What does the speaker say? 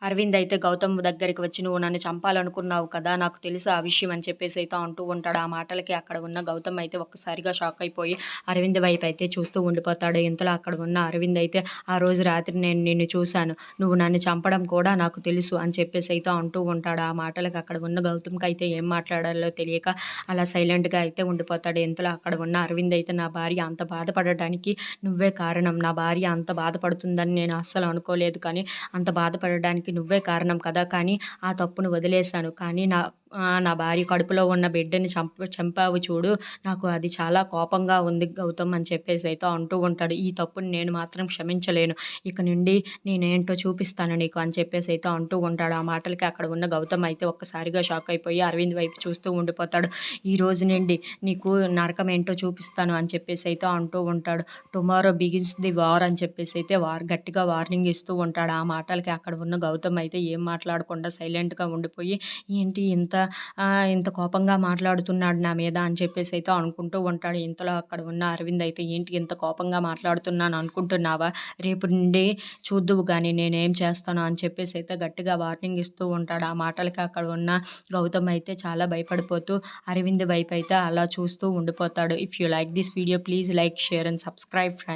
అరవింద్ అయితే గౌతమ్ దగ్గరికి వచ్చి, "నువ్వు నన్ను చంపాలనుకున్నావు కదా! నాకు తెలుసు ఆ విషయం" అని చెప్పేసి అయితే అంటూ ఉంటాడు. ఆ మాటలకి అక్కడ ఉన్న గౌతమ్ అయితే ఒక్కసారిగా షాక్ అయిపోయి అరవింద్ వైపు అయితే చూస్తూ ఉండిపోతాడు. ఇంతలో అక్కడ ఉన్న అరవింద్ అయితే, "ఆ రోజు రాత్రి నేను నిన్ను చూశాను. నువ్వు నన్ను చంపడం కూడా నాకు తెలుసు" అని చెప్పేసి అయితే అంటూ ఉంటాడు. ఆ మాటలకి అక్కడ ఉన్న గౌతమ్‌కి అయితే ఏం మాట్లాడాలో తెలియక అలా సైలెంట్‌గా అయితే ఉండిపోతాడు. ఇంతలో అక్కడ ఉన్న అరవింద్ అయితే, "నా భార్య అంత బాధపడటానికి నువ్వే కారణం. నా భార్య అంత బాధపడుతుందని నేను అస్సలు అనుకోలేదు. కానీ అంత బాధపడడానికి నువ్వే కారణం కదా! కానీ ఆ తప్పును వదిలేశాను. కానీ నా భార్య కడుపులో ఉన్న బిడ్డని చంపావు చూడు. నాకు అది చాలా కోపంగా ఉంది గౌతమ్" అని చెప్పేసి అయితే అంటూ ఉంటాడు. "ఈ తప్పుని నేను మాత్రం క్షమించలేను. ఇక నుండి నేనేంటో చూపిస్తాను నీకు" అని చెప్పేసి అయితే అంటూ ఉంటాడు. ఆ మాటలకి అక్కడ ఉన్న గౌతమ్ అయితే ఒక్కసారిగా షాక్ అయిపోయి అరవింద్ వైపు చూస్తూ ఉండిపోతాడు. "ఈ రోజు నుండి నీకు నరకం ఏంటో చూపిస్తాను" అని చెప్పేసి అయితే అంటూ ఉంటాడు. టుమారో బిగిన్స్ ది వార్ అని చెప్పేసి అయితే గట్టిగా వార్నింగ్ ఇస్తూ ఉంటాడు. ఆ మాటలకి అక్కడ ఉన్న గౌతమ్ అయితే ఏం మాట్లాడకుండా సైలెంట్‌గా ఉండిపోయి, ఏంటి ఇంత కోపంగా మాట్లాడుతున్నాడు నా మీద అని చెప్పేసి అయితే అనుకుంటూ ఉంటాడు. ఇంతలో అక్కడ ఉన్న అరవింద్ అయితే, "ఏంటి ఇంత కోపంగా మాట్లాడుతున్నాను అనుకుంటున్నావా? రేపు నుండి చూద్దువు గాని నేనేం చేస్తానో" అని చెప్పేసి అయితే గట్టిగా వార్నింగ్ ఇస్తూ ఉంటాడు. ఆ మాటలకి అక్కడ ఉన్న గౌతమ్ అయితే చాలా భయపడిపోతూ అరవింద్ వైపు అయితే అలా చూస్తూ ఉండిపోతాడు. If you like this video please like, share and subscribe friends.